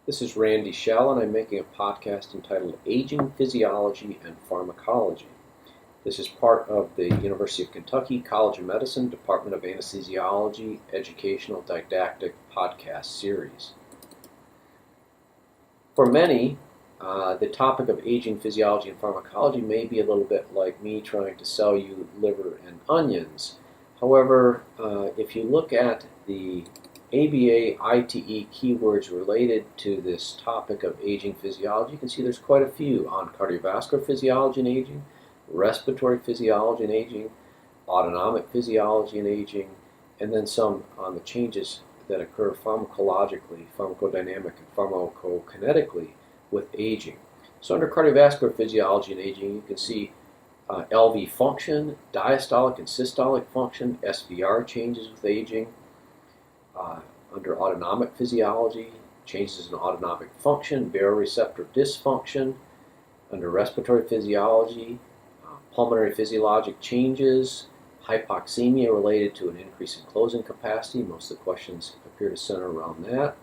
This is Randy Shell, and I'm making a podcast entitled Aging, Physiology, and Pharmacology. This is part of the University of Kentucky College of Medicine, Department of Anesthesiology, Educational Didactic Podcast Series. For many, the topic of aging, physiology, and pharmacology may be a little bit like me trying to sell you liver and onions. However, if you look at the ABA ITE keywords related to this topic of aging physiology, you can see there's quite a few on cardiovascular physiology and aging, respiratory physiology and aging, autonomic physiology and aging, and then some on the changes that occur pharmacologically, pharmacodynamic, and pharmacokinetically with aging. So under cardiovascular physiology and aging, you can see LV function, diastolic and systolic function, SVR changes with aging. Under autonomic physiology, changes in autonomic function, baroreceptor dysfunction. Under respiratory physiology, pulmonary physiologic changes, hypoxemia related to an increase in closing capacity. Most of the questions appear to center around that.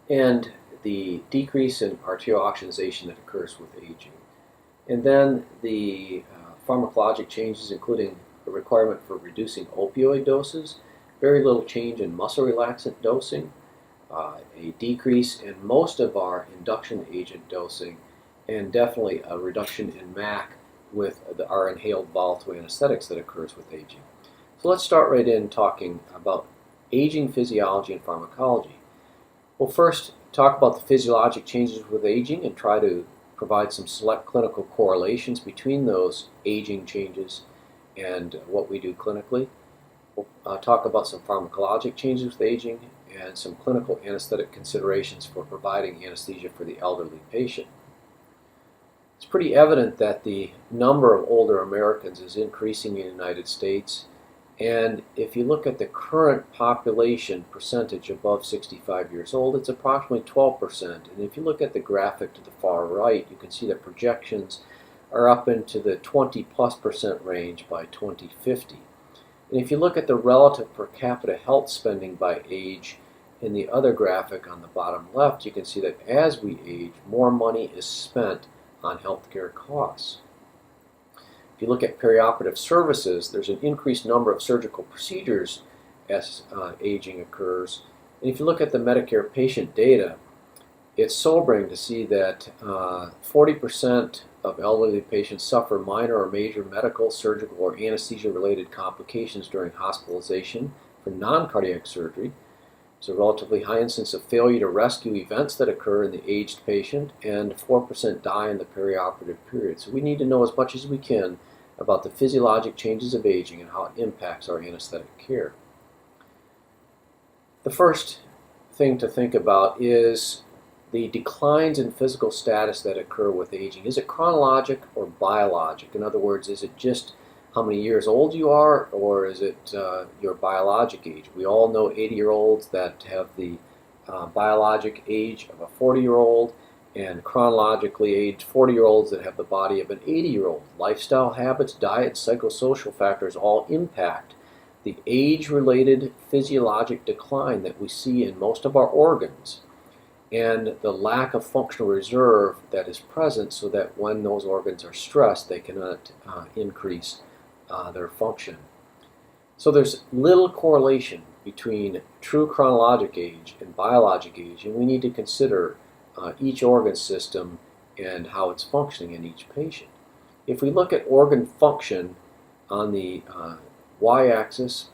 And the decrease in arterial oxygenation that occurs with aging. And then the pharmacologic changes, including the requirement for reducing opioid doses, very little change in muscle relaxant dosing, a decrease in most of our induction agent dosing, and definitely a reduction in MAC with our inhaled volatile anesthetics that occurs with aging. So let's start right in talking about aging, physiology, and pharmacology. We'll first talk about the physiologic changes with aging and try to provide some select clinical correlations between those aging changes and what we do clinically. We'll talk about some pharmacologic changes with aging and some clinical anesthetic considerations for providing anesthesia for the elderly patient. It's pretty evident that the number of older Americans is increasing in the United States, and if you look at the current population percentage above 65 years old, it's approximately 12%. And if you look at the graphic to the far right, you can see that projections are up into the 20+% range by 2050. And if you look at the relative per capita health spending by age in the other graphic on the bottom left, you can see that as we age, more money is spent on healthcare costs. If you look at perioperative services, there's an increased number of surgical procedures as aging occurs. And if you look at the Medicare patient data, it's sobering to see that 40% of elderly patients suffer minor or major medical, surgical, or anesthesia-related complications during hospitalization for non-cardiac surgery. There's a relatively high incidence of failure to rescue events that occur in the aged patient, and 4% die in the perioperative period. So we need to know as much as we can about the physiologic changes of aging and how it impacts our anesthetic care. The first thing to think about is the declines in physical status that occur with aging. Is it chronologic or biologic? In other words, is it just how many years old you are, or is it your biologic age? We all know 80-year-olds that have the biologic age of a 40-year-old and chronologically aged 40-year-olds that have the body of an 80-year-old. Lifestyle habits, diet, psychosocial factors all impact the age-related physiologic decline that we see in most of our organs, and the lack of functional reserve that is present so that when those organs are stressed, they cannot increase their function. So there's little correlation between true chronologic age and biologic age, and we need to consider each organ system and how it's functioning in each patient. If we look at organ function on the y-axis,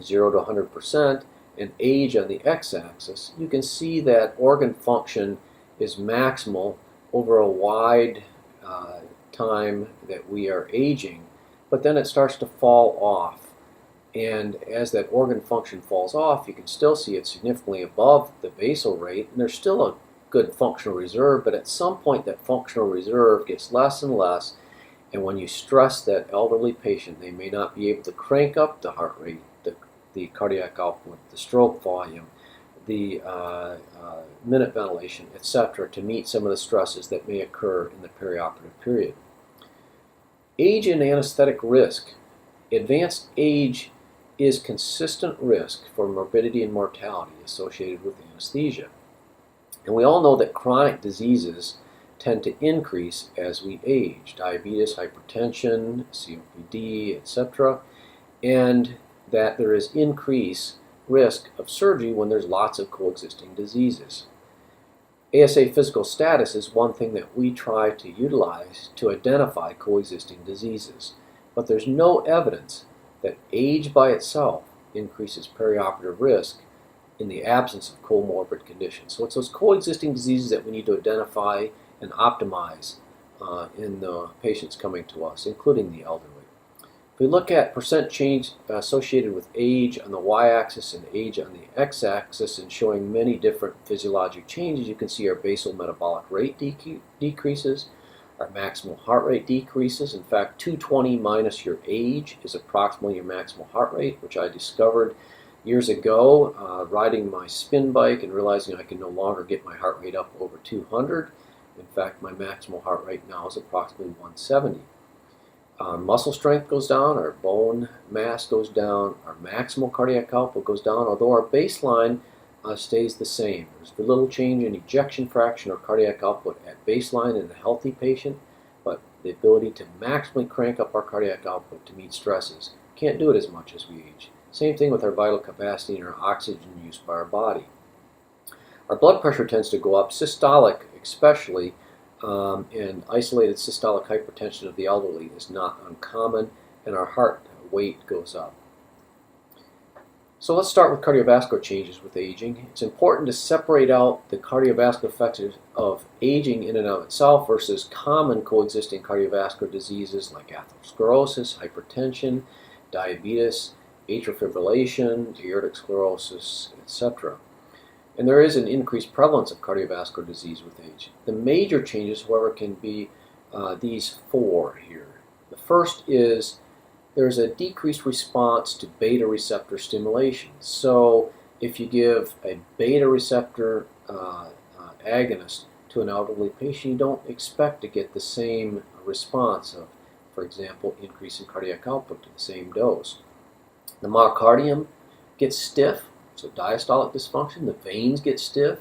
0 to 100%, and age on the x-axis, you can see that organ function is maximal over a wide time that we are aging, but then it starts to fall off. And as that organ function falls off, you can still see it significantly above the basal rate, and there's still a good functional reserve, but at some point that functional reserve gets less and less, and when you stress that elderly patient, they may not be able to crank up the heart rate, the cardiac output, the stroke volume, the minute ventilation, etc., to meet some of the stresses that may occur in the perioperative period. Age and anesthetic risk. Advanced age is consistent risk for morbidity and mortality associated with anesthesia. And we all know that chronic diseases tend to increase as we age. Diabetes, hypertension, COPD, etc. And that there is increased risk of surgery when there's lots of coexisting diseases. ASA physical status is one thing that we try to utilize to identify coexisting diseases. But there's no evidence that age by itself increases perioperative risk in the absence of comorbid conditions. So it's those coexisting diseases that we need to identify and optimize in the patients coming to us, including the elderly. If we look at percent change associated with age on the y-axis and age on the x-axis and showing many different physiologic changes, you can see our basal metabolic rate decreases, our maximal heart rate decreases. In fact, 220 minus your age is approximately your maximal heart rate, which I discovered years ago riding my spin bike and realizing I can no longer get my heart rate up over 200. In fact, my maximal heart rate now is approximately 170. Our muscle strength goes down, our bone mass goes down, our maximal cardiac output goes down, although our baseline stays the same. There's very little change in ejection fraction or cardiac output at baseline in a healthy patient, but the ability to maximally crank up our cardiac output to meet stresses. Can't do it as much as we age. Same thing with our vital capacity and our oxygen use by our body. Our blood pressure tends to go up, systolic especially, and isolated systolic hypertension of the elderly is not uncommon, and our heart weight goes up. So let's start with cardiovascular changes with aging. It's important to separate out the cardiovascular effects of aging in and of itself versus common coexisting cardiovascular diseases like atherosclerosis, hypertension, diabetes, atrial fibrillation, aortic sclerosis, etc. And there is an increased prevalence of cardiovascular disease with age. The major changes, however, can be these four here. The first is there's a decreased response to beta receptor stimulation. So if you give a beta receptor agonist to an elderly patient, you don't expect to get the same response of, for example, increase in cardiac output to the same dose. The myocardium gets stiff, so diastolic dysfunction, the veins get stiff,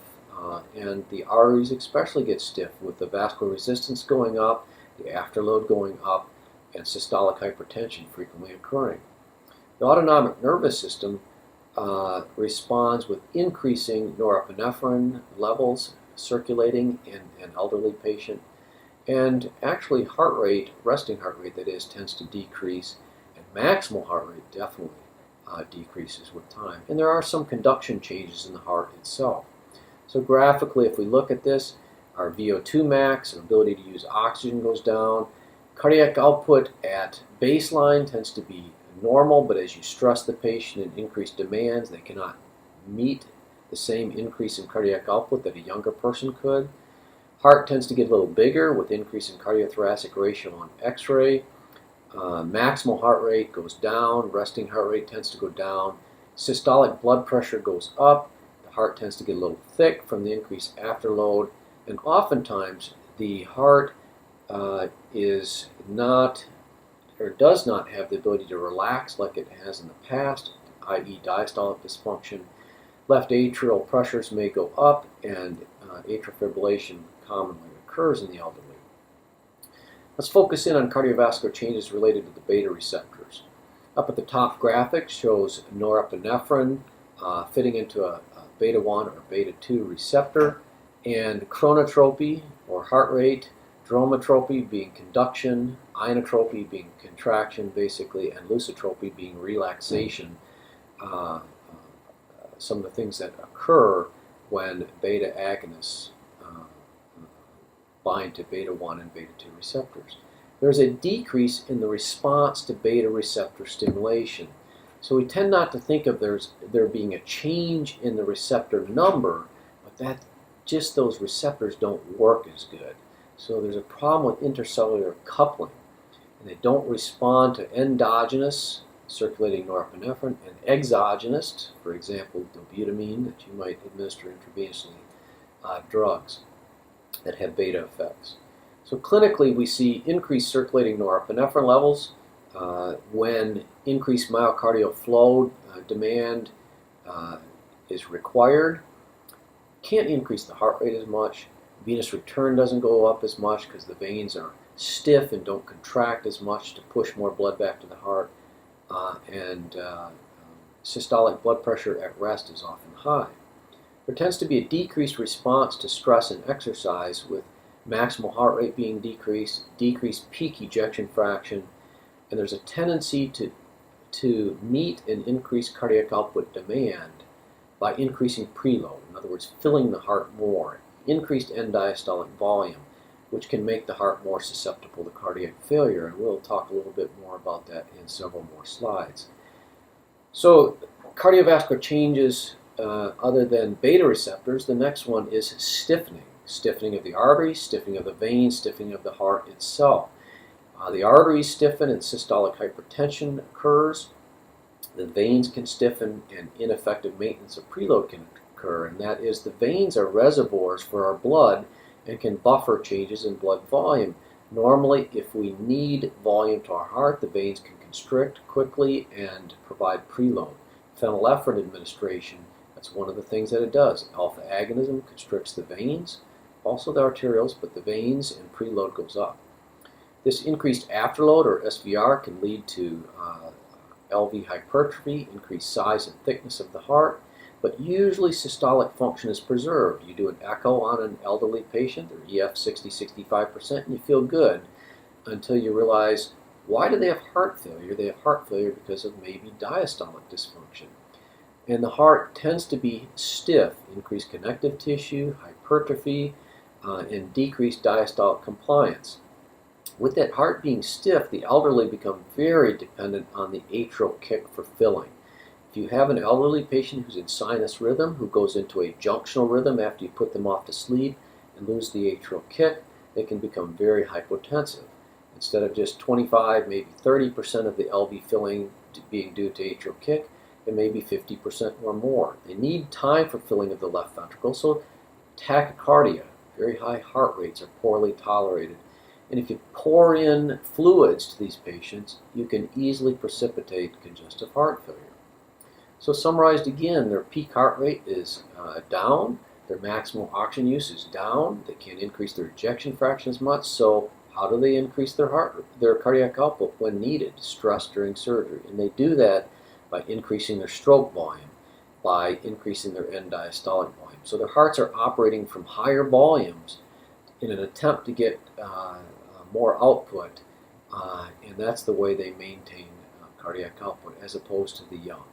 and the arteries especially get stiff with the vascular resistance going up, the afterload going up, and systolic hypertension frequently occurring. The autonomic nervous system responds with increasing norepinephrine levels circulating in an elderly patient, and actually heart rate, resting heart rate that is, tends to decrease, and maximal heart rate definitely decreases with time. And there are some conduction changes in the heart itself. So graphically, if we look at this, our VO2 max, our ability to use oxygen goes down. Cardiac output at baseline tends to be normal, but as you stress the patient and increase demands, they cannot meet the same increase in cardiac output that a younger person could. Heart tends to get a little bigger with increase in cardiothoracic ratio on X-ray. Maximal heart rate goes down, resting heart rate tends to go down, systolic blood pressure goes up, the heart tends to get a little thick from the increased afterload, and oftentimes the heart is not or does not have the ability to relax like it has in the past, i.e. diastolic dysfunction. Left atrial pressures may go up, and atrial fibrillation commonly occurs in the elderly. Let's focus in on cardiovascular changes related to the beta receptors. Up at the top graphic shows norepinephrine fitting into a beta 1 or beta 2 receptor, and chronotropy or heart rate, dromotropy being conduction, inotropy being contraction basically, and lusotropy being relaxation. Some of the things that occur when beta agonists bind to beta 1 and beta 2 receptors. There's a decrease in the response to beta receptor stimulation. So we tend not to think of there being a change in the receptor number, but that just those receptors don't work as good. So there's a problem with intracellular coupling, and they don't respond to endogenous circulating norepinephrine and exogenous, for example, dobutamine that you might administer intravenously, drugs that have beta effects. So clinically, we see increased circulating norepinephrine levels when increased myocardial flow demand is required. can't increase the heart rate as much. Venous return doesn't go up as much because the veins are stiff and don't contract as much to push more blood back to the heart. And systolic blood pressure at rest is often high. There tends to be a decreased response to stress and exercise, with maximal heart rate being decreased, decreased peak ejection fraction, and there's a tendency to meet and increase cardiac output demand by increasing preload. In other words, filling the heart more, increased end diastolic volume, which can make the heart more susceptible to cardiac failure, and we'll talk a little bit more about that in several more slides. So, cardiovascular changes other than beta receptors, the next one is stiffening. Stiffening of the arteries, stiffening of the veins, stiffening of the heart itself. The arteries stiffen and systolic hypertension occurs. The veins can stiffen and ineffective maintenance of preload can occur, and that is the veins are reservoirs for our blood and can buffer changes in blood volume. Normally, if we need volume to our heart, the veins can constrict quickly and provide preload. Phenylephrine administration, that's one of the things that it does. Alpha agonism constricts the veins, also the arterioles, but the veins, and preload goes up. This increased afterload, or SVR, can lead to LV hypertrophy, increased size and thickness of the heart, but usually systolic function is preserved. You do an echo on an elderly patient, their EF 60-65%, and you feel good until you realize, why do they have heart failure? They have heart failure because of maybe diastolic dysfunction. And the heart tends to be stiff, increased connective tissue, hypertrophy, and decreased diastolic compliance. With that heart being stiff, the elderly become very dependent on the atrial kick for filling. If you have an elderly patient who's in sinus rhythm, who goes into a junctional rhythm after you put them off to sleep and lose the atrial kick, they can become very hypotensive. Instead of just 25, maybe 30% of the LV filling being due to atrial kick, it may be 50% or more. They need time for filling of the left ventricle, so tachycardia, very high heart rates, are poorly tolerated. And if you pour in fluids to these patients, you can easily precipitate congestive heart failure. So summarized again, their peak heart rate is down, their maximal oxygen use is down, they can't increase their ejection fraction as much, so how do they increase their cardiac output when needed? Stress during surgery. And they do that by increasing their stroke volume, by increasing their end diastolic volume. So their hearts are operating from higher volumes in an attempt to get more output, and that's the way they maintain cardiac output as opposed to the young.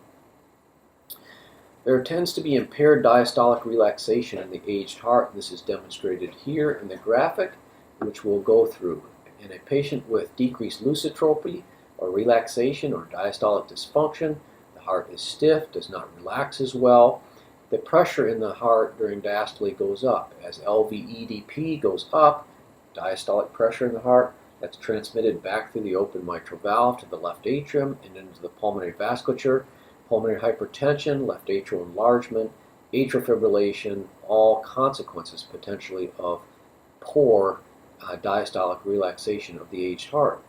There tends to be impaired diastolic relaxation in the aged heart. This is demonstrated here in the graphic, which we'll go through. In a patient with decreased lusitropy or relaxation or diastolic dysfunction, the heart is stiff, does not relax as well. The pressure in the heart during diastole goes up. As LV-EDP goes up, diastolic pressure in the heart, that's transmitted back through the open mitral valve to the left atrium and into the pulmonary vasculature. Pulmonary hypertension, left atrial enlargement, atrial fibrillation, all consequences potentially of poor diastolic relaxation of the aged heart.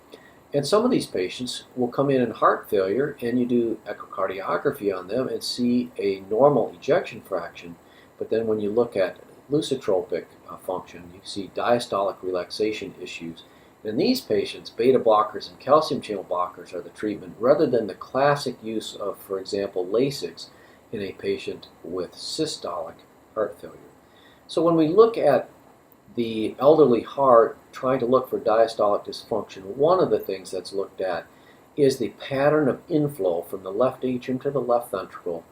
And some of these patients will come in heart failure, and you do echocardiography on them and see a normal ejection fraction, but then when you look at lusitropic function, you see diastolic relaxation issues. In these patients, beta blockers and calcium channel blockers are the treatment rather than the classic use of, for example, Lasix in a patient with systolic heart failure. So when we look at the elderly heart trying to look for diastolic dysfunction, one of the things that's looked at is the pattern of inflow from the left atrium to the left ventricle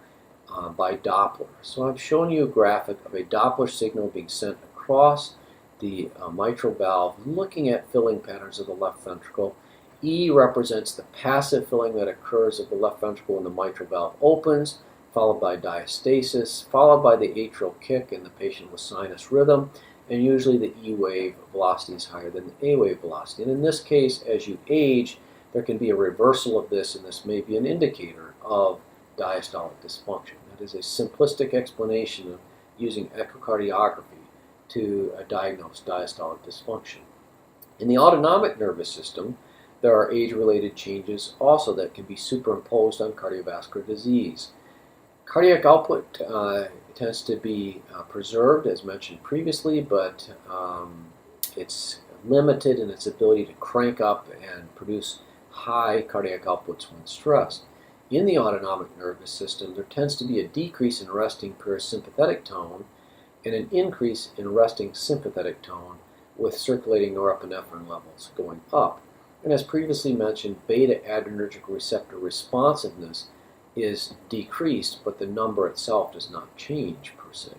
by Doppler. So I'm showing you a graphic of a Doppler signal being sent across the mitral valve, looking at filling patterns of the left ventricle. E represents the passive filling that occurs of the left ventricle when the mitral valve opens, followed by diastasis, followed by the atrial kick in the patient with sinus rhythm, and usually the E wave velocity is higher than the A wave velocity. And in this case, as you age, there can be a reversal of this, and this may be an indicator of diastolic dysfunction. That is a simplistic explanation of using echocardiography to diagnose diastolic dysfunction. In the autonomic nervous system, there are age-related changes also that can be superimposed on cardiovascular disease. Cardiac output It tends to be preserved, as mentioned previously, but it's limited in its ability to crank up and produce high cardiac outputs when stressed. In the autonomic nervous system, there tends to be a decrease in resting parasympathetic tone and an increase in resting sympathetic tone, with circulating norepinephrine levels going up. And as previously mentioned, beta-adrenergic receptor responsiveness is decreased, but the number itself does not change per se.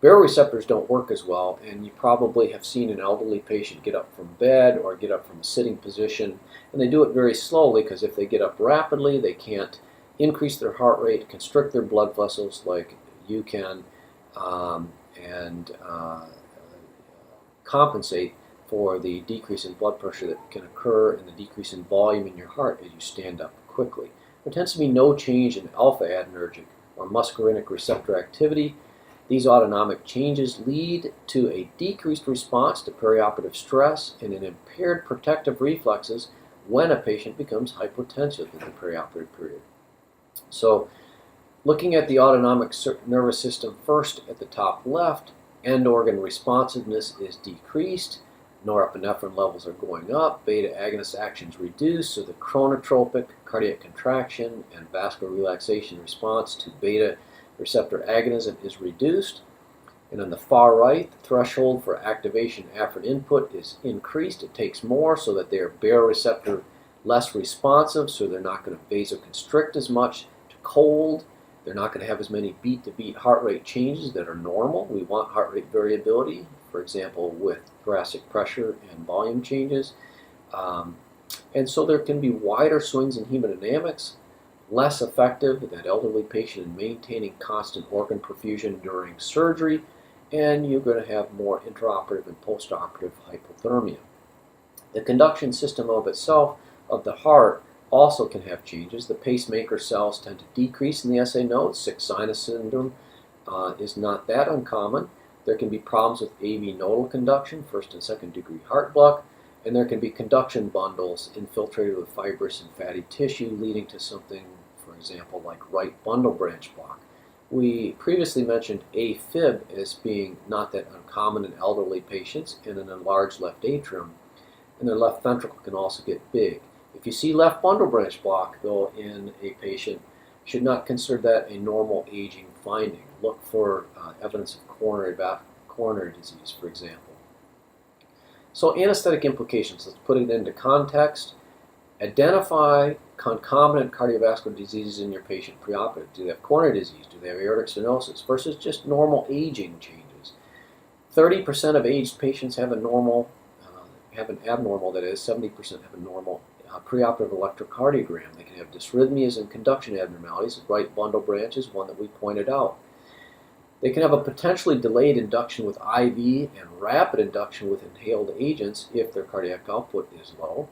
Baroreceptors don't work as well, and you probably have seen an elderly patient get up from bed or get up from a sitting position, and they do it very slowly because if they get up rapidly, they can't increase their heart rate, constrict their blood vessels like you can, and compensate for the decrease in blood pressure that can occur and the decrease in volume in your heart as you stand up quickly. There tends to be no change in alpha-adrenergic or muscarinic receptor activity. These autonomic changes lead to a decreased response to perioperative stress and an impaired protective reflexes when a patient becomes hypotensive in the perioperative period. So, looking at the autonomic nervous system first at the top left, end organ responsiveness is decreased, norepinephrine levels are going up, beta-agonist actions reduced, so the chronotropic cardiac contraction and vascular relaxation response to beta-receptor agonism is reduced. And on the far right, the threshold for activation afferent input is increased. It takes more so that they are baroreceptor less responsive, so they're not going to vasoconstrict as much to cold. They're not going to have as many beat-to-beat heart rate changes that are normal. We want heart rate variability, for example, with thoracic pressure and volume changes. And so there can be wider swings in hemodynamics, less effective, that elderly patient in maintaining constant organ perfusion during surgery, and you're going to have more intraoperative and postoperative hypothermia. The conduction system of itself, of the heart, also can have changes. The pacemaker cells tend to decrease in the SA node. Sick sinus syndrome is not that uncommon. There can be problems with AV nodal conduction, first and second degree heart block, and there can be conduction bundles infiltrated with fibrous and fatty tissue, leading to something, for example, like right bundle branch block. We previously mentioned AFib as being not that uncommon in elderly patients and an enlarged left atrium, and their left ventricle can also get big. If you see left bundle branch block, though, in a patient, you should not consider that a normal aging finding. Look for evidence of coronary disease, for example. So anesthetic implications, let's put it into context. Identify concomitant cardiovascular diseases in your patient preoperative. Do they have coronary disease? Do they have aortic stenosis? Versus just normal aging changes. 30% of aged patients have an abnormal, that is, 70% have a normal preoperative electrocardiogram. They can have dysrhythmias and conduction abnormalities. Right bundle branch is one that we pointed out. They can have a potentially delayed induction with IV and rapid induction with inhaled agents if their cardiac output is low.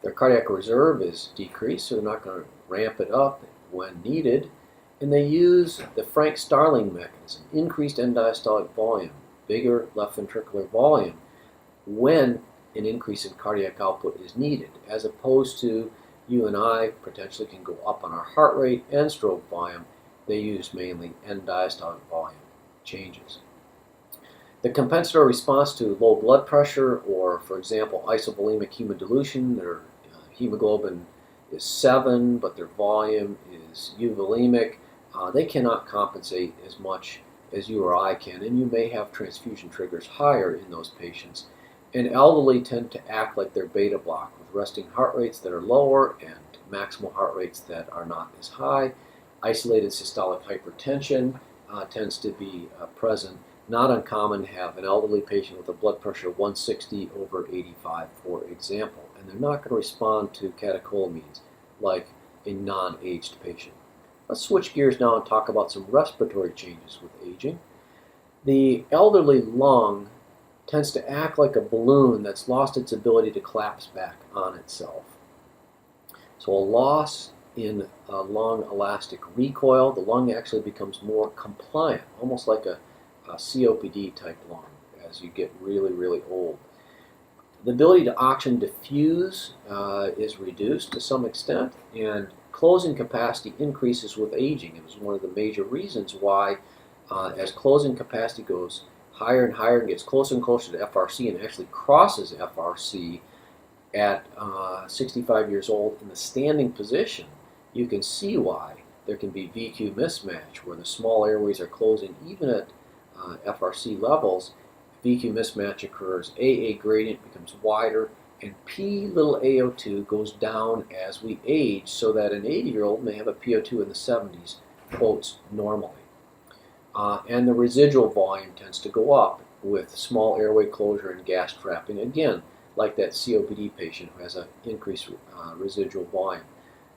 Their cardiac reserve is decreased, so they're not going to ramp it up when needed. And they use the Frank-Starling mechanism, increased end diastolic volume, bigger left ventricular volume, when an increase in cardiac output is needed, as opposed to you and I potentially can go up on our heart rate and stroke volume. They use mainly end diastolic volume changes. The compensatory response to low blood pressure, or for example isovolemic hemodilution, their hemoglobin is 7 but their volume is euvolemic, they cannot compensate as much as you or I can, and you may have transfusion triggers higher in those patients. And elderly tend to act like they're beta block, with resting heart rates that are lower and maximal heart rates that are not as high. Isolated systolic hypertension tends to be present. Not uncommon to have an elderly patient with a blood pressure of 160 over 85, for example, and they're not going to respond to catecholamines like a non-aged patient. Let's switch gears now and talk about some respiratory changes with aging. The elderly lung tends to act like a balloon that's lost its ability to collapse back on itself. So a loss in lung elastic recoil, the lung actually becomes more compliant, almost like a COPD type lung as you get really, really old. The ability to oxygen diffuse is reduced to some extent, and closing capacity increases with aging. It was one of the major reasons why as closing capacity goes higher and higher and gets closer and closer to FRC and actually crosses FRC at 65 years old in the standing position, you can see why there can be VQ mismatch where the small airways are closing even at FRC levels. VQ mismatch occurs, AA gradient becomes wider, and P little AO2 goes down as we age, so that an 80-year-old may have a PO2 in the 70s, quotes, normally. And the residual volume tends to go up with small airway closure and gas trapping, again, like that COPD patient who has an increased residual volume.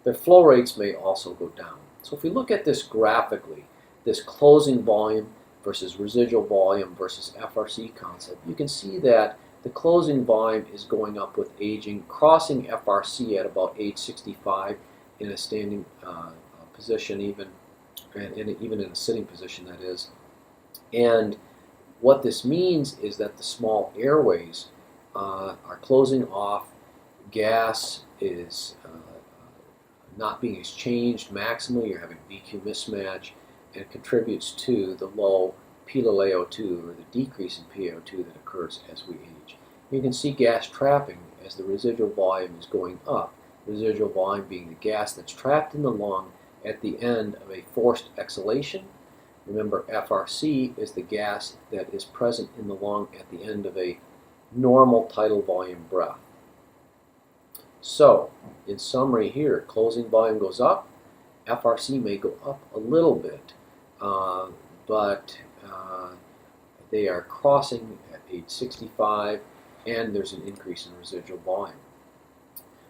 Their flow rates may also go down. So if we look at this graphically, this closing volume versus residual volume versus FRC concept, you can see that the closing volume is going up with aging, crossing FRC at about age 65 in a standing position, even in a sitting position, that is. And what this means is that the small airways are closing off, gas is not being exchanged maximally, you're having VQ mismatch, and it contributes to the low PaO2, or the decrease in PaO2 that occurs as we age. You can see gas trapping as the residual volume is going up, residual volume being the gas that's trapped in the lung at the end of a forced exhalation. Remember, FRC is the gas that is present in the lung at the end of a normal tidal volume breath. So, in summary here, closing volume goes up, FRC may go up a little bit, but they are crossing at age 65, and there's an increase in residual volume.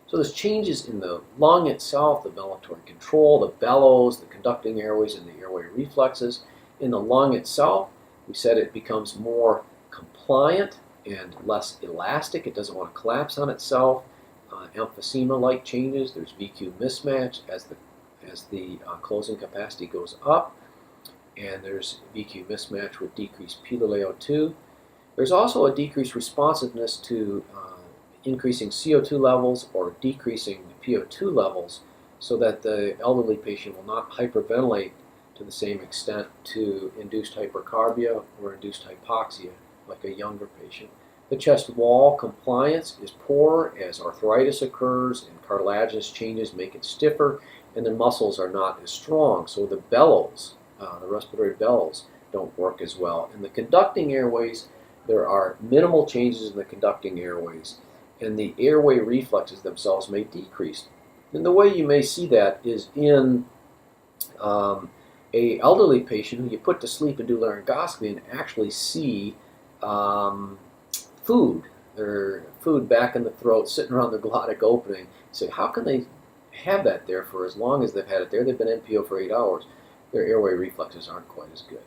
So there's changes in the lung itself, the ventilatory control, the bellows, the conducting airways, and the airway reflexes. In the lung itself, we said it becomes more compliant and less elastic. It doesn't want to collapse on itself. Emphysema-like changes. There's VQ mismatch as the closing capacity goes up, and there's VQ mismatch with decreased PaO2. There's also a decreased responsiveness to increasing CO2 levels or decreasing PO2 levels, so that the elderly patient will not hyperventilate to the same extent to induced hypercarbia or induced hypoxia like a younger patient. The chest wall compliance is poor as arthritis occurs and cartilaginous changes make it stiffer, and the muscles are not as strong, so the bellows, the respiratory bellows, don't work as well. In the conducting airways, there are minimal changes in the conducting airways, and the airway reflexes themselves may decrease. And the way you may see that is in a elderly patient who you put to sleep and do laryngoscopy and actually see food back in the throat sitting around the glottic opening. You say, how can they have that there for as long as they've had it there? They've been NPO for 8 hours. Their airway reflexes aren't quite as good.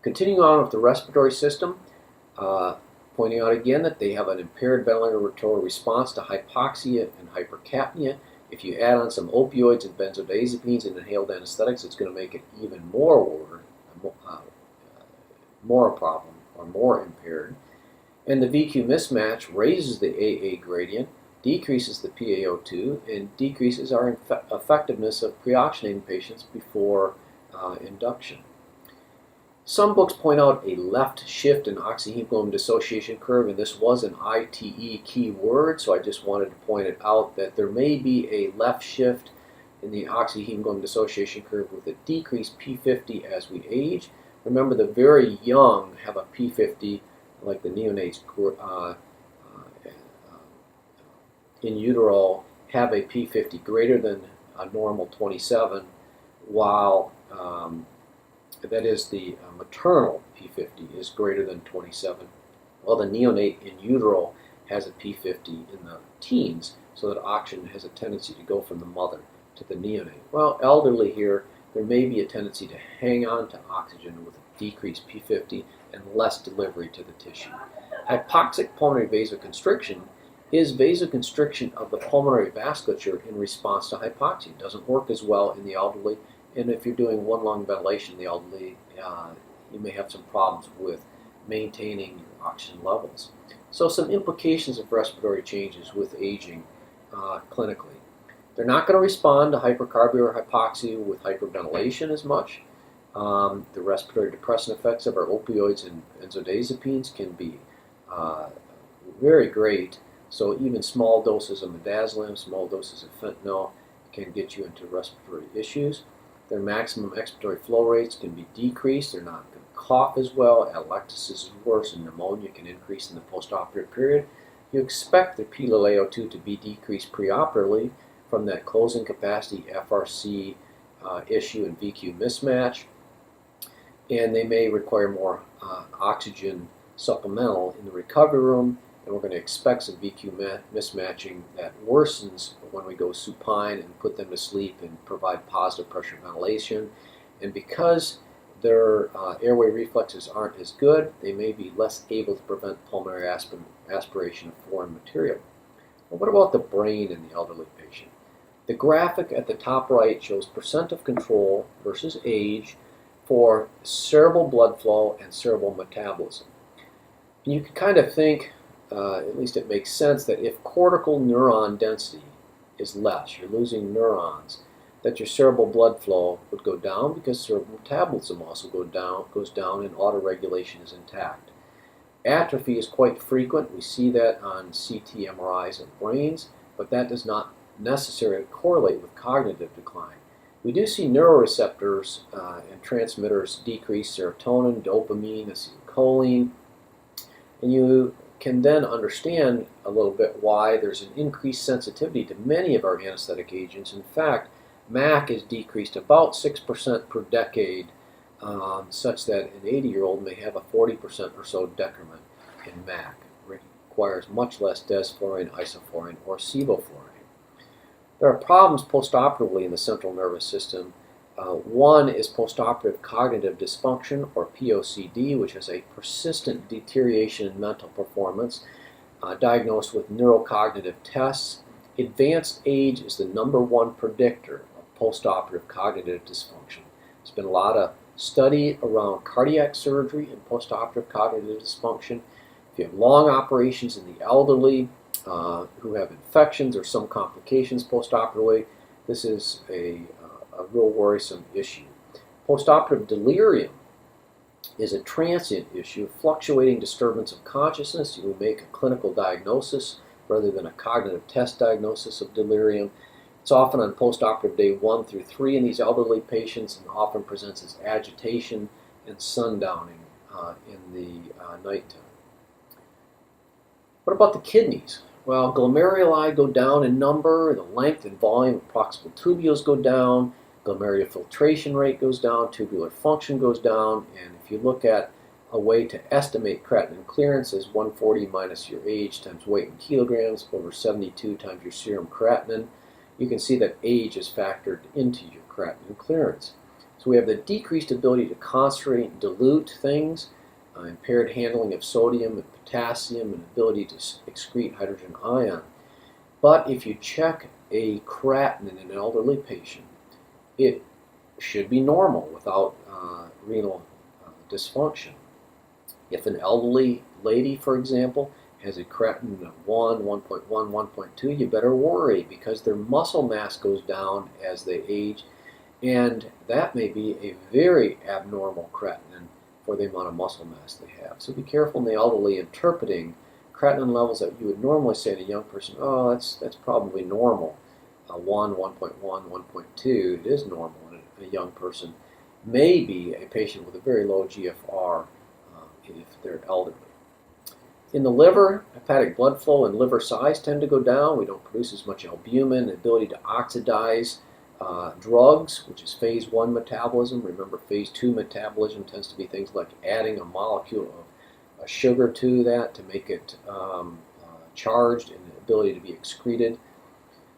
Continuing on with the respiratory system, pointing out again that they have an impaired ventilatory response to hypoxia and hypercapnia. If you add on some opioids and benzodiazepines and inhaled anesthetics, it's going to make it even more a problem, or more impaired. And the VQ mismatch raises the AA gradient, decreases the PaO2, and decreases our effectiveness of pre-oxygenating patients before induction. Some books point out a left shift in oxyhemoglobin dissociation curve, and this was an ITE key word, so I just wanted to point it out that there may be a left shift in the oxyhemoglobin dissociation curve with a decreased P50 as we age. Remember, the very young have a P50, like the neonates in utero have a P50 greater than a normal 27, while that is the maternal P50 is greater than 27. Well, the neonate in utero has a P50 in the teens, so that oxygen has a tendency to go from the mother to the neonate. Well, elderly here, there may be a tendency to hang on to oxygen with a decreased P50 and less delivery to the tissue. Hypoxic pulmonary vasoconstriction is vasoconstriction of the pulmonary vasculature in response to hypoxia. It doesn't work as well in the elderly, and if you're doing one lung ventilation in the elderly, you may have some problems with maintaining your oxygen levels. So some implications of respiratory changes with aging clinically. They're not going to respond to hypercarbia or hypoxia with hyperventilation as much. The respiratory depressant effects of our opioids and benzodiazepines can be very great. So even small doses of midazolam, small doses of fentanyl can get you into respiratory issues. Their maximum expiratory flow rates can be decreased. They're not going to cough as well. Atelectasis is worse, and pneumonia can increase in the postoperative period. You expect the P-LaO2 to be decreased preoperatively from that closing capacity FRC issue and VQ mismatch, and they may require more oxygen supplemental in the recovery room, and we're going to expect some VQ mismatching that worsens when we go supine and put them to sleep and provide positive pressure ventilation. And because their airway reflexes aren't as good, they may be less able to prevent pulmonary aspiration of foreign material. Well, what about the brain in the elderly patient? The graphic at the top right shows percent of control versus age for cerebral blood flow and cerebral metabolism. And you can kind of think, at least it makes sense, that if cortical neuron density is less, you're losing neurons, that your cerebral blood flow would go down because cerebral metabolism also goes down and autoregulation is intact. Atrophy is quite frequent. We see that on CT MRIs of brains, but that does not necessarily correlate with cognitive decline. We do see neuroreceptors and transmitters decrease, serotonin, dopamine, acetylcholine, and you can then understand a little bit why there's an increased sensitivity to many of our anesthetic agents. In fact, MAC is decreased about 6% per decade, such that an 80-year-old may have a 40% or so decrement in MAC. It requires much less desflurane, isoflurane, or sevoflurane. There are problems postoperatively in the central nervous system. One is postoperative cognitive dysfunction, or POCD, which is a persistent deterioration in mental performance, diagnosed with neurocognitive tests. Advanced age is the #1 predictor of postoperative cognitive dysfunction. There's been a lot of study around cardiac surgery and postoperative cognitive dysfunction. If you have long operations in the elderly who have infections or some complications postoperatively, this is a real worrisome issue. Postoperative delirium is a transient issue, fluctuating disturbance of consciousness. You make a clinical diagnosis rather than a cognitive test diagnosis of delirium. It's often on postoperative day 1 through 3 in these elderly patients, and often presents as agitation and sundowning in the nighttime. What about the kidneys? Well, glomeruli go down in number, the length and volume of proximal tubules go down, glomerular filtration rate goes down, tubular function goes down, and if you look at a way to estimate creatinine clearance as 140 minus your age times weight in kilograms over 72 times your serum creatinine, you can see that age is factored into your creatinine clearance. So we have the decreased ability to concentrate and dilute things, impaired handling of sodium and potassium, and ability to excrete hydrogen ion. But if you check a creatinine in an elderly patient, it should be normal without renal dysfunction. If an elderly lady, for example, has a creatinine of 1, 1.1, 1.2, you better worry because their muscle mass goes down as they age, and that may be a very abnormal creatinine for the amount of muscle mass they have. So be careful in the elderly interpreting creatinine levels that you would normally say to a young person, oh, that's probably normal. 1, 1.1, 1.2, it is normal in a young person. Maybe a patient with a very low GFR if they're elderly. In the liver, hepatic blood flow and liver size tend to go down. We don't produce as much albumin. The ability to oxidize drugs, which is phase 1 metabolism. Remember, phase 2 metabolism tends to be things like adding a molecule of a sugar to that to make it charged and the ability to be excreted.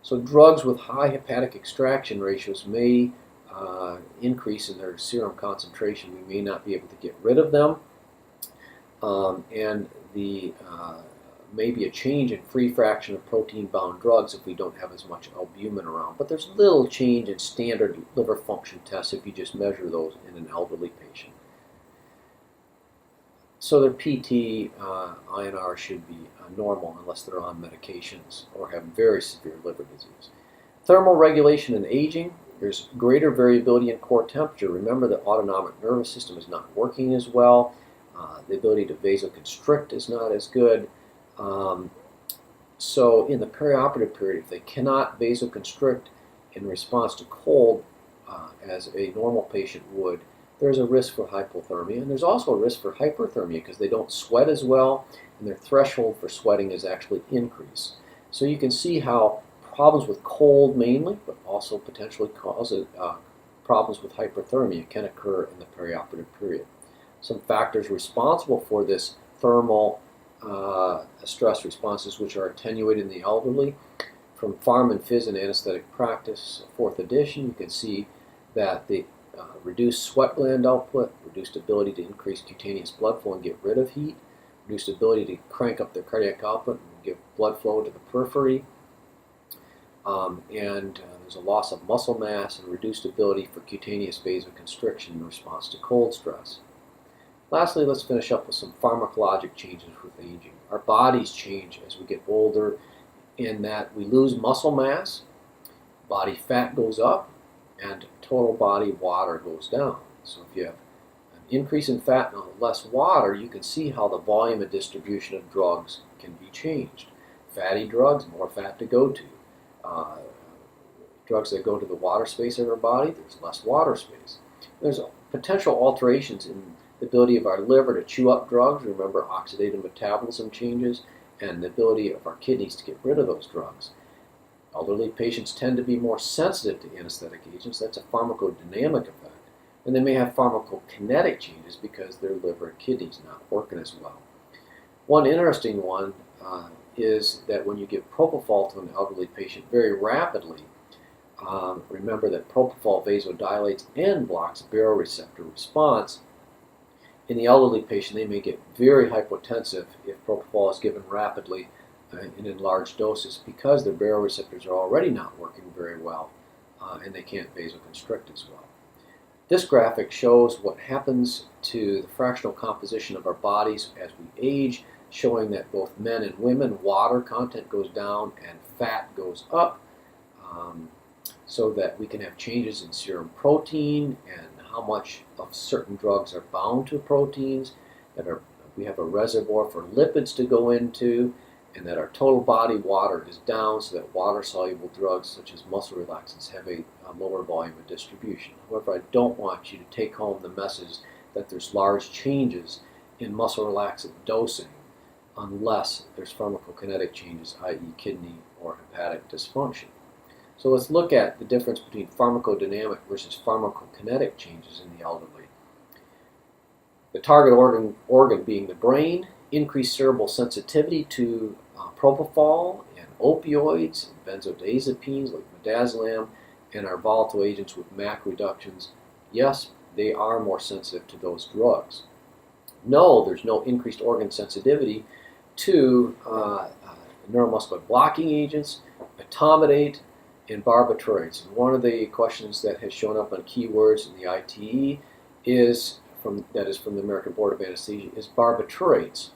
So drugs with high hepatic extraction ratios may increase in their serum concentration. We may not be able to get rid of them. And the may be a change in free fraction of protein-bound drugs if we don't have as much albumin around. But there's little change in standard liver function tests if you just measure those in an elderly patient. So their PT, INR should be normal unless they're on medications or have very severe liver disease. Thermoregulation and aging. There's greater variability in core temperature. Remember, the autonomic nervous system is not working as well. The ability to vasoconstrict is not as good. So in the perioperative period, if they cannot vasoconstrict in response to cold as a normal patient would, there's a risk for hypothermia. And there's also a risk for hyperthermia because they don't sweat as well, and their threshold for sweating is actually increased. So you can see how problems with cold mainly, but also potentially problems with hyperthermia can occur in the perioperative period. Some factors responsible for this thermal stress responses, which are attenuated in the elderly. From Pharm and Phys and Anesthetic Practice, 4th edition, you can see that the reduced sweat gland output, reduced ability to increase cutaneous blood flow and get rid of heat, reduced ability to crank up the cardiac output and give blood flow to the periphery, and there's a loss of muscle mass and reduced ability for cutaneous vasoconstriction in response to cold stress. Lastly, let's finish up with some pharmacologic changes with aging. Our bodies change as we get older in that we lose muscle mass, body fat goes up, and total body water goes down. So if you have an increase in fat and less water, you can see how the volume and distribution of drugs can be changed. Fatty drugs, more fat to go to. Drugs that go to the water space of our body, there's less water space. There's potential alterations in the ability of our liver to chew up drugs. Remember, oxidative metabolism changes, and the ability of our kidneys to get rid of those drugs. Elderly patients tend to be more sensitive to anesthetic agents. That's a pharmacodynamic effect. And they may have pharmacokinetic changes because their liver and kidneys not working as well. One interesting one is that when you give propofol to an elderly patient very rapidly, remember that propofol vasodilates and blocks baroreceptor response. In the elderly patient, they may get very hypotensive if propofol is given rapidly and in large doses because their baroreceptors are already not working very well and they can't vasoconstrict as well. This graphic shows what happens to the fractional composition of our bodies as we age, showing that both men and women, water content goes down and fat goes up, so that we can have changes in serum protein and how much of certain drugs are bound to proteins, we have a reservoir for lipids to go into, and that our total body water is down so that water-soluble drugs such as muscle relaxants have a lower volume of distribution. However, I don't want you to take home the message that there's large changes in muscle relaxant dosing unless there's pharmacokinetic changes, i.e. kidney or hepatic dysfunction. So let's look at the difference between pharmacodynamic versus pharmacokinetic changes in the elderly. The target organ being the brain, increased cerebral sensitivity to propofol and opioids, and benzodiazepines like midazolam, and our volatile agents with MAC reductions. Yes, they are more sensitive to those drugs. No, there's no increased organ sensitivity to neuromuscular blocking agents, etomidate, and barbiturates. And one of the questions that has shown up on keywords in the ITE is from the American Board of Anesthesia is barbiturates.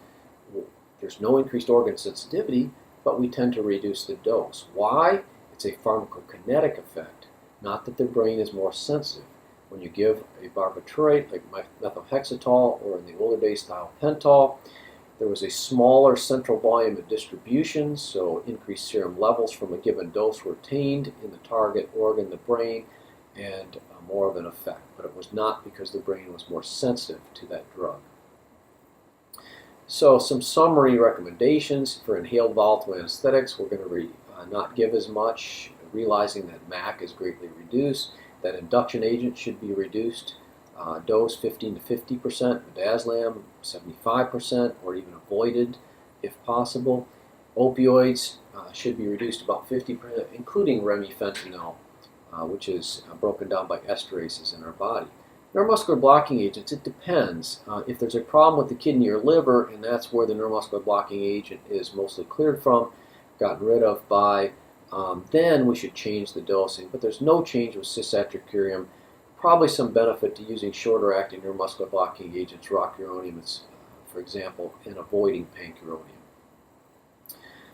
There's no increased organ sensitivity, but we tend to reduce the dose. Why? It's a pharmacokinetic effect, not that the brain is more sensitive. When you give a barbiturate like methotrexate or in the older days thiopental, there was a smaller central volume of distribution, so increased serum levels from a given dose were attained in the target organ, the brain, and more of an effect. But it was not because the brain was more sensitive to that drug. So some summary recommendations for inhaled volatile anesthetics. We're going to not give as much, realizing that MAC is greatly reduced, that induction agent should be reduced. Dose 15 to 50%, midazolam 75%, or even avoided if possible. Opioids should be reduced about 50%, including remifentanil, which is broken down by esterases in our body. Neuromuscular blocking agents, it depends. If there's a problem with the kidney or liver, and that's where the neuromuscular blocking agent is mostly cleared from, gotten rid of by, then we should change the dosing. But there's no change with cisatracurium. Probably some benefit to using shorter-acting neuromuscular blocking agents, rocuronium, for example, and avoiding pancuronium.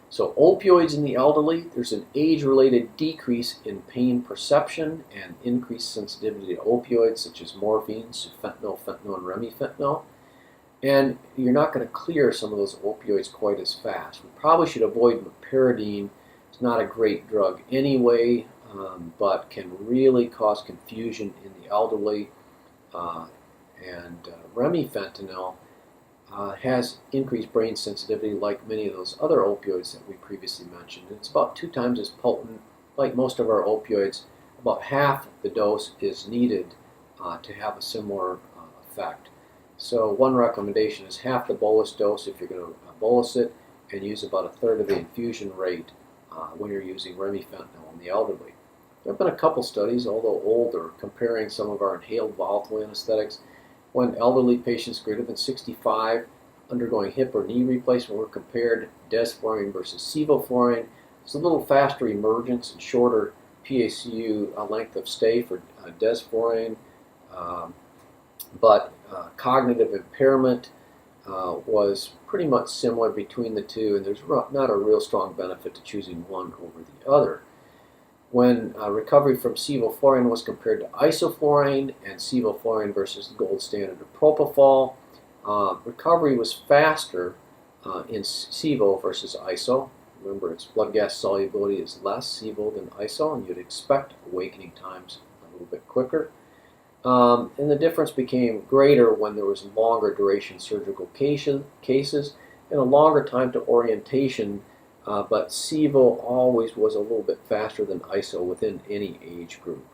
So opioids in the elderly, there's an age-related decrease in pain perception and increased sensitivity to opioids such as morphine, fentanyl, and remifentanil. And you're not going to clear some of those opioids quite as fast. We probably should avoid meperidine. It's not a great drug anyway, but can really cause confusion in the elderly. Remifentanil has increased brain sensitivity like many of those other opioids that we previously mentioned. It's about 2 times as potent. Like most of our opioids, about half the dose is needed to have a similar effect. So one recommendation is half the bolus dose if you're going to bolus it, and use about 1/3 of the infusion rate when you're using remifentanil in the elderly. There have been a couple studies, although older, comparing some of our inhaled volatile anesthetics when elderly patients greater than 65 undergoing hip or knee replacement were compared desflurane versus sevoflurane. It's a little faster emergence and shorter PACU length of stay for desflurane, but cognitive impairment was pretty much similar between the two, and there's not a real strong benefit to choosing one over the other. When recovery from sevoflurane was compared to isoflurane and sevoflurane versus the gold standard of propofol, recovery was faster in sevo versus iso. Remember, its blood gas solubility is less sevo than iso, and you'd expect awakening times a little bit quicker. And the difference became greater when there was longer duration surgical cases and a longer time to orientation, but sevo always was a little bit faster than iso within any age group.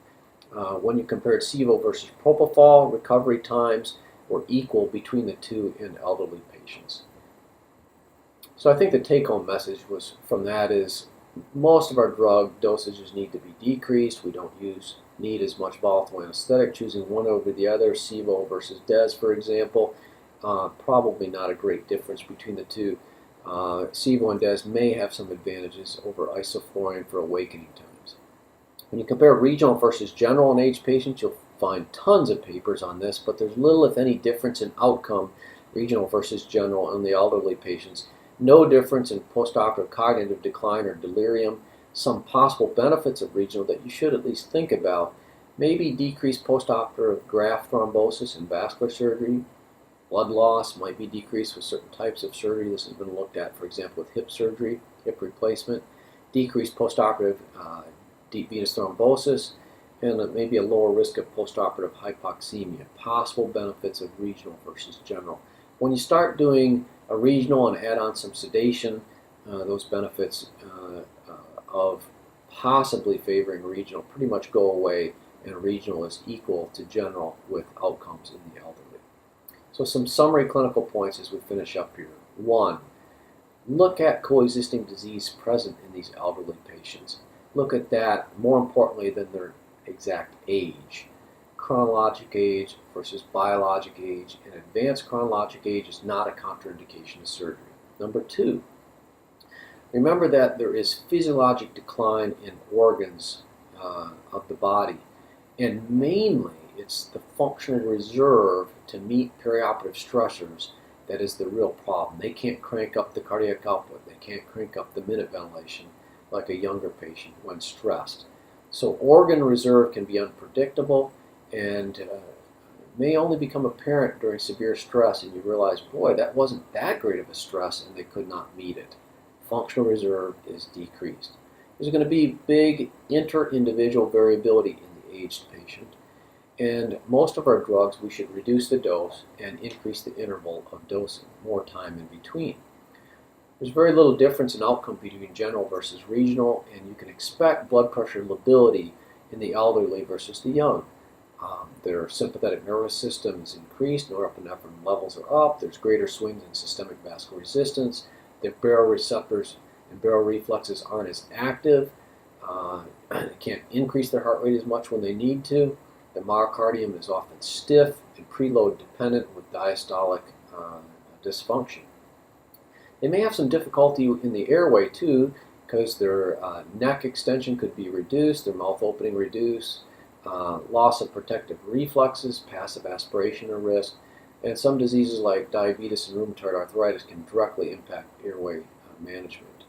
When you compared sevo versus propofol, recovery times were equal between the two in elderly patients. So I think the take-home message was from that is most of our drug dosages need to be decreased. We don't need as much volatile anesthetic. Choosing one over the other, sevo versus des, for example, probably not a great difference between the two. Sevo and des may have some advantages over isoflurane for awakening times. When you compare regional versus general in aged patients, you'll find tons of papers on this, but there's little, if any, difference in outcome, regional versus general, in the elderly patients. No difference in postoperative cognitive decline or delirium. Some possible benefits of regional that you should at least think about. Maybe decreased postoperative graft thrombosis and vascular surgery. Blood loss might be decreased with certain types of surgery. This has been looked at, for example, with hip surgery, hip replacement. Decreased postoperative deep venous thrombosis, and maybe a lower risk of postoperative hypoxemia. Possible benefits of regional versus general. When you start doing a regional and add on some sedation, those benefits of possibly favoring regional pretty much go away, and regional is equal to general with outcomes in the elderly. So some summary clinical points as we finish up here. 1, look at coexisting disease present in these elderly patients. Look at that more importantly than their exact age. Chronologic age versus biologic age, and advanced chronologic age is not a contraindication to surgery. Number 2, remember that there is physiologic decline in organs of the body, and mainly it's the functional reserve to meet perioperative stressors that is the real problem. They can't crank up the cardiac output. They can't crank up the minute ventilation like a younger patient when stressed. So organ reserve can be unpredictable and may only become apparent during severe stress, and you realize, boy, that wasn't that great of a stress, and they could not meet it. Functional reserve is decreased. There's going to be big inter-individual variability in the aged patient, and most of our drugs we should reduce the dose and increase the interval of dosing, more time in between. There's very little difference in outcome between general versus regional, and you can expect blood pressure lability in the elderly versus the young. Their sympathetic nervous system is increased, norepinephrine levels are up, there's greater swings in systemic vascular resistance, their baroreceptors and baroreflexes aren't as active, they can't increase their heart rate as much when they need to, the myocardium is often stiff and preload dependent with diastolic dysfunction. They may have some difficulty in the airway too, because their neck extension could be reduced, their mouth opening reduced, loss of protective reflexes, passive aspiration are risk, and some diseases like diabetes and rheumatoid arthritis can directly impact airway management.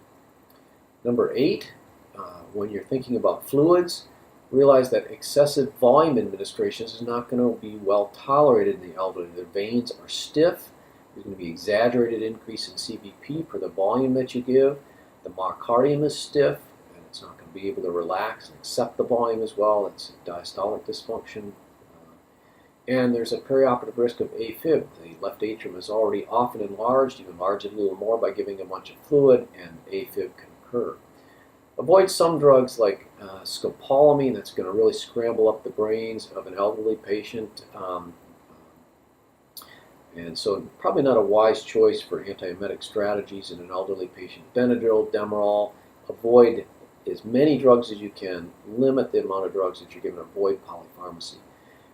Number 8, when you're thinking about fluids, realize that excessive volume administrations is not going to be well tolerated in the elderly. Their veins are stiff. There's going to be exaggerated increase in CVP for the volume that you give. The myocardium is stiff, and it's not going to be able to relax and accept the volume as well. It's diastolic dysfunction. And there's a perioperative risk of AFib. The left atrium is already often enlarged. You enlarge it a little more by giving a bunch of fluid, and AFib can occur. Avoid some drugs like scopolamine. That's going to really scramble up the brains of an elderly patient. And so probably not a wise choice for antiemetic strategies in an elderly patient. Benadryl, Demerol. Avoid as many drugs as you can. Limit the amount of drugs that you're given. Avoid polypharmacy.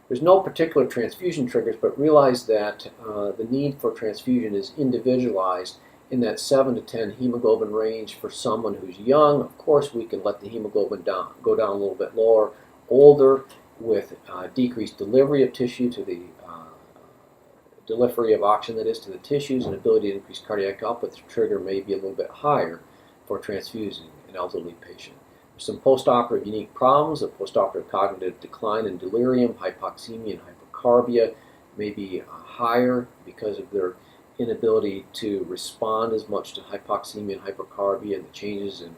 There's no particular transfusion triggers, but realize that the need for transfusion is individualized in that 7 to 10 hemoglobin range for someone who's young. Of course, we can let the hemoglobin go down a little bit lower. Older, with decreased delivery of tissue to the delivery of oxygen, that is, to the tissues, and ability to increase cardiac output, the trigger may be a little bit higher for transfusing an elderly patient. There's some postoperative unique problems. A postoperative cognitive decline and delirium, hypoxemia and hypocarbia may be higher because of their inability to respond as much to hypoxemia and hypocarbia and the changes in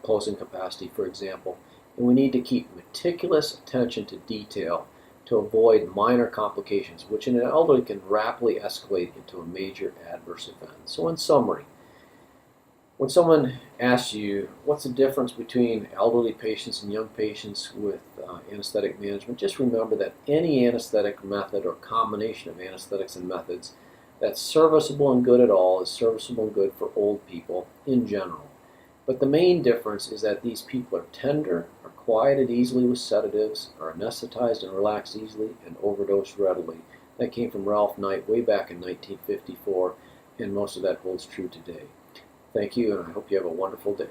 closing capacity, for example. And we need to keep meticulous attention to detail to avoid minor complications, which in an elderly can rapidly escalate into a major adverse event. So in summary, when someone asks you what's the difference between elderly patients and young patients with anesthetic management, just remember that any anesthetic method or combination of anesthetics and methods that's serviceable and good at all is serviceable and good for old people in general. But the main difference is that these people are tender, are quieted easily with sedatives, are anesthetized and relaxed easily, and overdose readily. That came from Ralph Knight way back in 1954, and most of that holds true today. Thank you, and I hope you have a wonderful day.